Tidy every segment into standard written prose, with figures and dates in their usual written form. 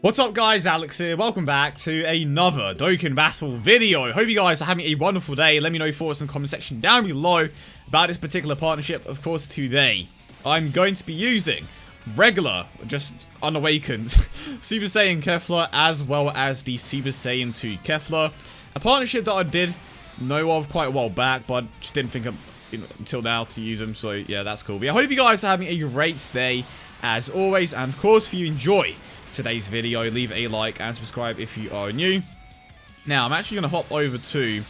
What's up guys, Alex here, welcome back to another Dokkan Battle video. Hope you guys are having a wonderful day. Let me know your thoughts in the comment section down below about this particular partnership. Of course, today I'm going to be using regular, just unawakened, Super Saiyan KEFLA as well as the Super Saiyan 2 KEFLA. A partnership that I did know of quite a while back, but just didn't think of until now to use them, so yeah, that's cool. But yeah, I hope you guys are having a great day as always, and of course, if you enjoy today's video, leave a like and subscribe if you are new. Now, I'm actually going to hop over to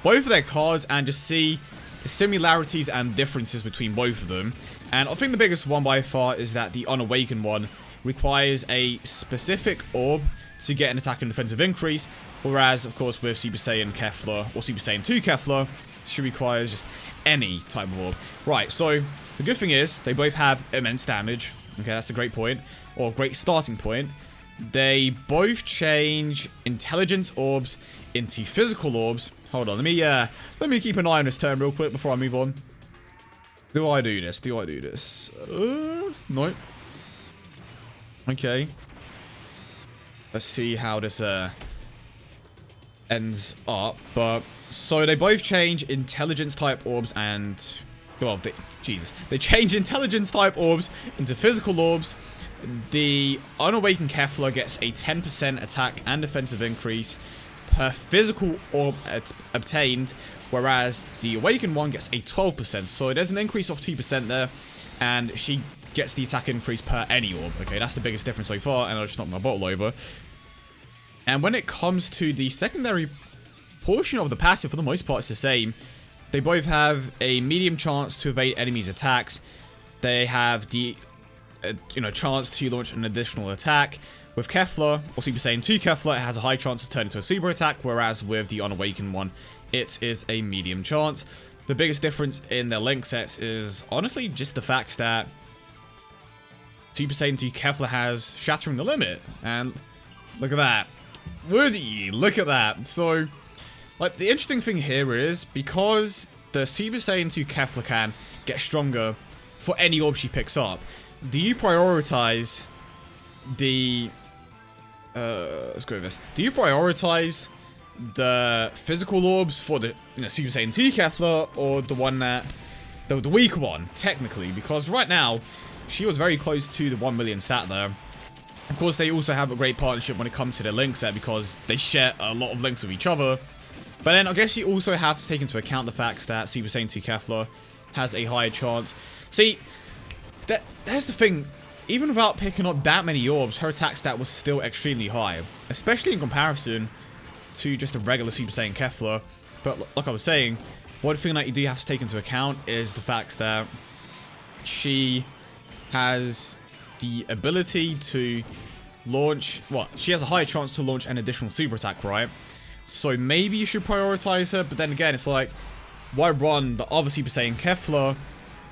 both of their cards and just see the similarities and differences between both of them. And I think the biggest one by far is that the Unawakened one requires a specific orb to get an attack and defensive increase, whereas, of course, with Super Saiyan KEFLA or Super Saiyan 2 KEFLA, she requires just any type of orb. Right, so the good thing is they both have immense damage. Okay, that's a great point, or great starting point. They both change intelligence orbs into physical orbs. Hold on, let me keep an eye on this turn real quick before I move on. Do I do this? Do I do this? No. Okay. Let's see how this ends up. But so they both change intelligence type orbs and, well, they change intelligence type orbs into physical orbs. The Unawakened KEFLA gets a 10% attack and defensive increase per physical orb obtained, whereas the Awakened one gets a 12%. So there's an increase of 2% there, and she gets the attack increase per any orb. Okay, that's the biggest difference so far, and I'll just knock my bottle over. And when it comes to the secondary portion of the passive, for the most part, it's the same. They both have a medium chance to evade enemies' attacks. They have the, chance to launch an additional attack. With KEFLA, or Super Saiyan 2 KEFLA, it has a high chance to turn into a super attack, whereas with the Unawakened one, it is a medium chance. The biggest difference in their link sets is, honestly, just the fact that Super Saiyan 2 KEFLA has Shattering the Limit. And look at that. Would you? Look at that. So, like, the interesting thing here is, because the Super Saiyan 2 KEFLA can get stronger for any orb she picks up, do you prioritize the... let's go with this. Do you prioritize the physical orbs for the Super Saiyan 2 KEFLA, or the one that... the weak one, technically? Because right now, she was very close to the 1 million stat there. Of course, they also have a great partnership when it comes to their link set, because they share a lot of links with each other. But then I guess you also have to take into account the fact that Super Saiyan 2 KEFLA has a higher chance. See, that's the thing. Even without picking up that many orbs, her attack stat was still extremely high. Especially in comparison to just a regular Super Saiyan KEFLA. But like I was saying, one thing that you do have to take into account is the fact that she has the ability to launch... well, she has a higher chance to launch an additional super attack, right? So maybe you should prioritize her, but then again, it's like, why run the other Super Saiyan KEFLA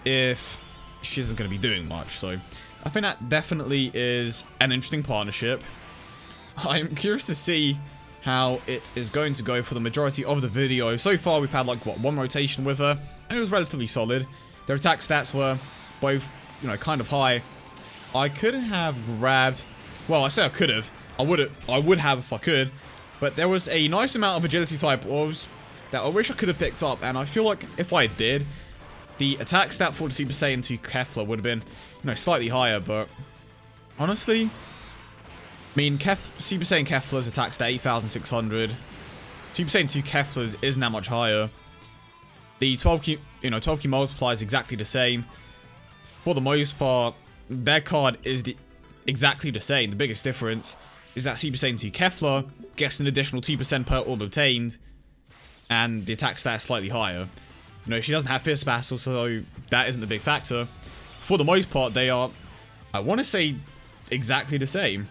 if she isn't going to be doing much? So I think that definitely is an interesting partnership. I'm curious to see how it is going to go for the majority of the video. So far, we've had, like, what, one rotation with her, and it was relatively solid. Their attack stats were both, kind of high. I could have grabbed... well, I say I could have. I would have if I could. But there was a nice amount of agility type orbs that I wish I could have picked up, and I feel like if I did, the attack stat for the Super Saiyan 2 KEFLA would have been, slightly higher. But honestly, I mean, Super Saiyan KEFLA's attack stat 8,600. Super Saiyan 2 KEFLA's isn't that much higher. The 12 key multiplier is exactly the same. For the most part, their card is exactly the same. The biggest difference is that Super Saiyan 2 KEFLA gets an additional 2% per orb obtained, and the attack stat is slightly higher. She doesn't have Fierce Battle, so that isn't a big factor. For the most part, they are, I want to say, exactly the same.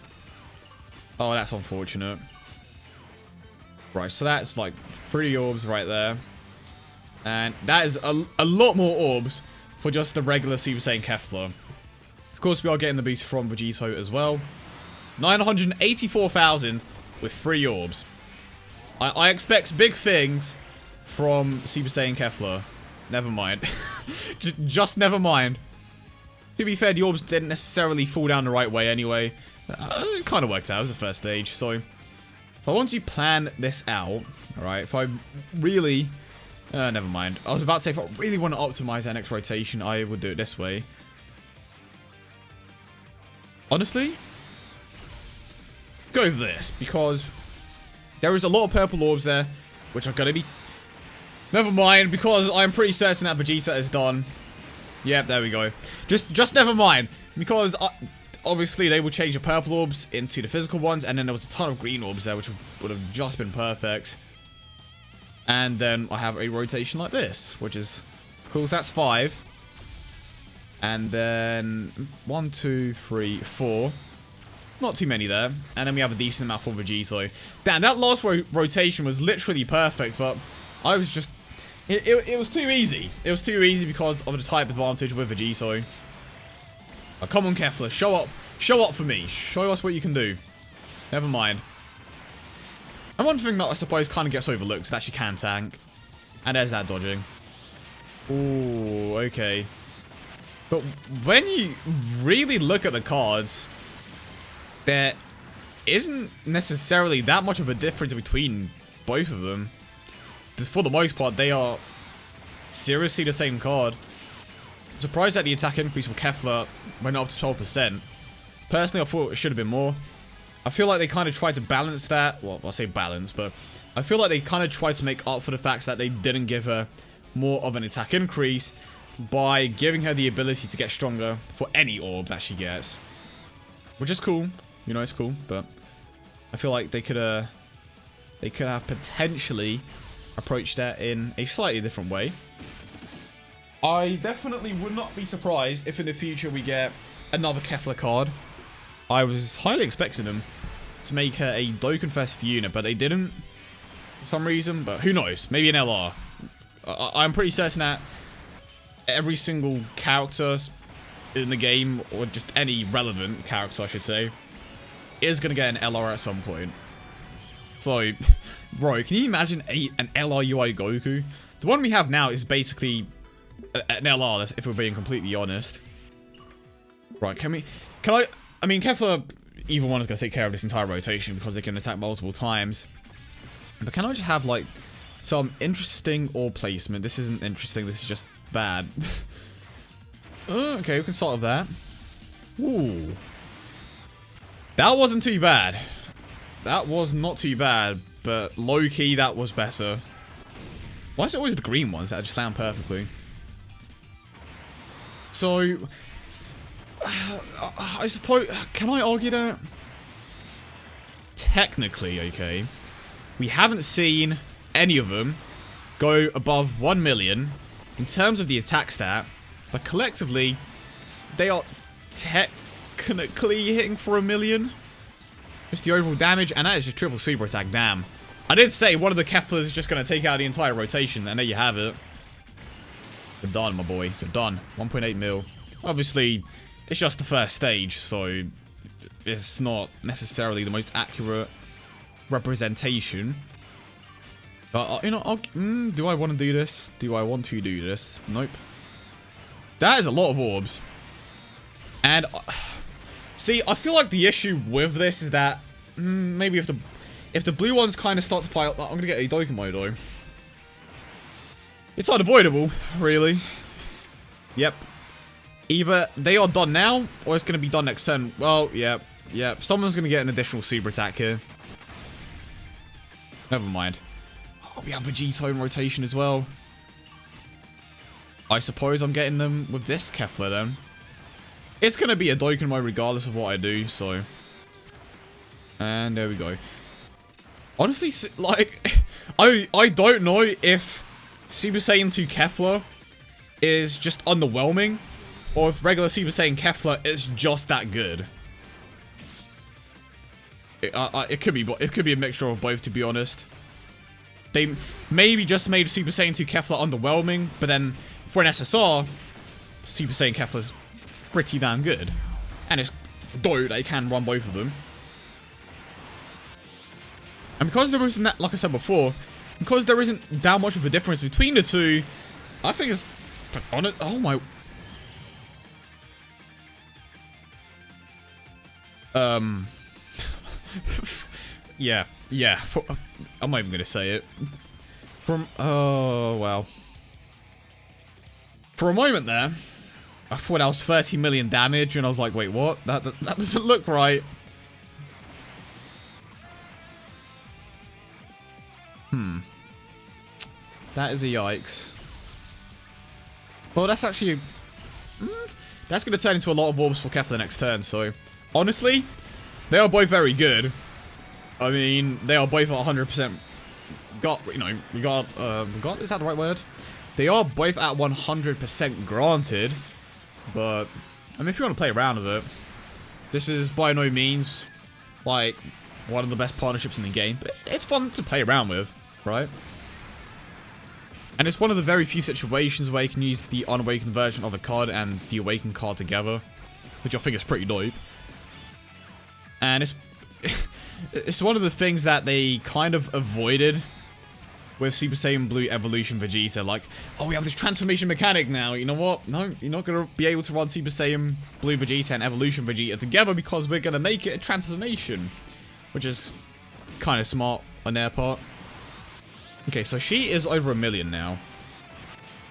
Oh, that's unfortunate. Right, so that's like 3 orbs right there. And that is a lot more orbs for just the regular Super Saiyan KEFLA. Of course, we are getting the boost from Vegito as well. 984,000 with 3 orbs. I expect big things from Super Saiyan KEFLA. Never mind. Just never mind. To be fair, the orbs didn't necessarily fall down the right way anyway. It kind of worked out. It was the first stage. So, if I want to plan this out, alright, if I really... never mind. I was about to say, if I really want to optimize that next rotation, I would do it this way. Honestly, go with this, because there is a lot of purple orbs there, which are going to be... Never mind, because I'm pretty certain that Vegeta is done. Yep, there we go. Just never mind, because obviously they will change the purple orbs into the physical ones, and then there was a ton of green orbs there, which would have just been perfect. And then I have a rotation like this, which is cool. So that's 5. And then 1, 2, 3, 4. Not too many there. And then we have a decent amount for Vegito. Damn, that last rotation was literally perfect, but I was just... It was too easy. It was too easy because of the type advantage with Vegito. Oh, come on, Kefla. Show up. Show up for me. Show us what you can do. Never mind. And one thing that I suppose kind of gets overlooked is that she can tank. And there's that dodging. Ooh, okay. But when you really look at the cards, there isn't necessarily that much of a difference between both of them. For the most part, they are seriously the same card. I'm surprised that the attack increase for Kefla went up to 12%. Personally, I thought it should have been more. I feel like they kind of tried to balance that. Well, I'll say balance, but I feel like they kind of tried to make up for the fact that they didn't give her more of an attack increase by giving her the ability to get stronger for any orb that she gets. Which is cool. You know, it's cool, but I feel like they could have potentially approached that in a slightly different way. I definitely would not be surprised if in the future we get another Kefla card. I was highly expecting them to make her a Dokkan Fest unit, but they didn't for some reason. But who knows? Maybe an LR. I'm pretty certain that every single character in the game, or just any relevant character, I should say, is going to get an LR at some point. So, bro, can you imagine an LR UI Goku? The one we have now is basically an LR, if we're being completely honest. Right, I mean, Kefla, either one is going to take care of this entire rotation because they can attack multiple times. But can I just have, like, some interesting orb placement? This isn't interesting, this is just bad. Okay, we can start with that. Ooh. That wasn't too bad. That was not too bad, but low-key, that was better. Why is it always the green ones that just sound perfectly? So, I suppose, can I argue that? Technically, okay, we haven't seen any of them go above 1 million in terms of the attack stat, but collectively, they are technically hitting for 1 million. Just the overall damage, and that is just triple super attack, damn. I did say one of the Keflas is just going to take out the entire rotation, and there you have it. You're done, my boy. You're done. 1.8 mil. Obviously, it's just the first stage, so it's not necessarily the most accurate representation. But, you know, do I want to do this? Do I want to do this? Nope. That is a lot of orbs. And... see, I feel like the issue with this is that maybe if the blue ones kind of start to pile up, I'm gonna get a Dokkan mode though. It's unavoidable, really. Yep. Either they are done now, or it's gonna be done next turn. Well, yep. Someone's gonna get an additional super attack here. Never mind. Oh, we have Vegito in rotation as well. I suppose I'm getting them with this Kefla then. It's going to be a Dokkan mode regardless of what I do, so... And there we go. Honestly, like... I don't know if Super Saiyan 2 Kefla is just underwhelming, or if regular Super Saiyan Kefla is just that good. It could be a mixture of both, to be honest. They maybe just made Super Saiyan 2 Kefla underwhelming, but then for an SSR, Super Saiyan Kefla's pretty damn good. And it's dope that you can run both of them. And because there isn't that, like I said before, because there isn't that much of a difference between the two, I think it's... oh my... Yeah. I'm not even gonna say it. Oh, wow. For a moment there, I thought I was 30 million damage, and I was like, wait, what? That doesn't look right. That is a yikes. Well, that's actually... that's going to turn into a lot of orbs for Kefla next turn, so... Honestly, they are both very good. I mean, they are both 100%... is that the right word? They are both at 100% granted. But, I mean, if you want to play around with it, this is by no means, like, one of the best partnerships in the game. But it's fun to play around with, right? And it's one of the very few situations where you can use the unawakened version of a card and the awakened card together, which I think is pretty dope. And it's one of the things that they kind of avoided with Super Saiyan Blue Evolution Vegeta. Like, oh, we have this transformation mechanic now. You know what? No, you're not going to be able to run Super Saiyan Blue Vegeta and Evolution Vegeta together because we're going to make it a transformation, which is kind of smart on their part. Okay, so she is over 1 million now.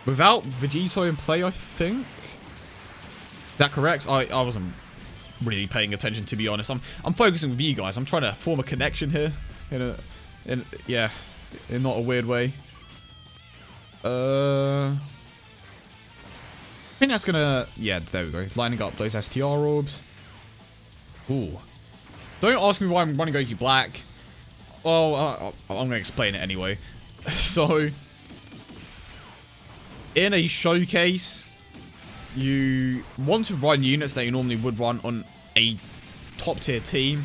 Without Vegito in play, I think. Is that correct? I wasn't really paying attention, to be honest. I'm focusing with you guys. I'm trying to form a connection here. In not a weird way. I think that's gonna... Yeah, there we go. Lining up those STR orbs. Ooh. Don't ask me why I'm running Goku Black. Well, I'm gonna explain it anyway. So, in a showcase, you want to run units that you normally would run on a top tier team,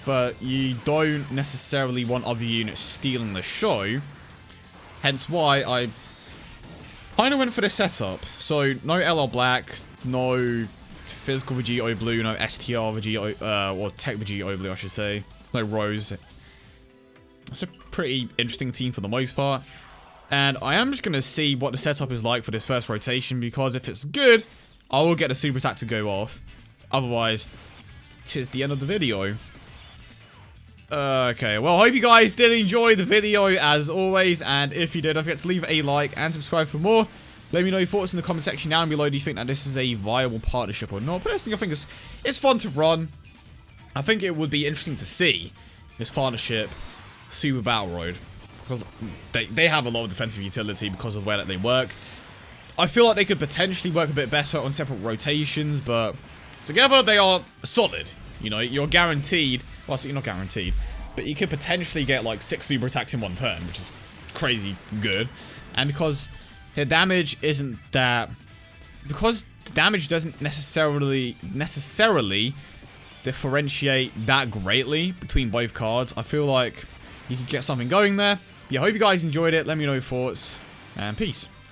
but you don't necessarily want other units stealing the show. Hence why I kind of went for this setup. So, no LR Black, no physical Vegito Blue, no STR Vegito, or Tech Vegito Blue, I should say. No Rose. It's a pretty interesting team for the most part. And I am just going to see what the setup is like for this first rotation, because if it's good, I will get the super attack to go off. Otherwise, tis the end of the video. Okay, well, I hope you guys did enjoy the video as always, and if you did, don't forget to leave a like and subscribe for more. Let me know your thoughts in the comment section down below. Do you think that this is a viable partnership or not? Personally, I think it's fun to run. I think it would be interesting to see this partnership Super Battle Road, because they have a lot of defensive utility because of the way that they work. I feel like they could potentially work a bit better on separate rotations, but together they are solid. You know, you're guaranteed, well, so you're not guaranteed, but you could potentially get like 6 super attacks in one turn, which is crazy good. And because their damage isn't that, because the damage doesn't necessarily differentiate that greatly between both cards, I feel like you could get something going there. Yeah, I hope you guys enjoyed it. Let me know your thoughts, and peace.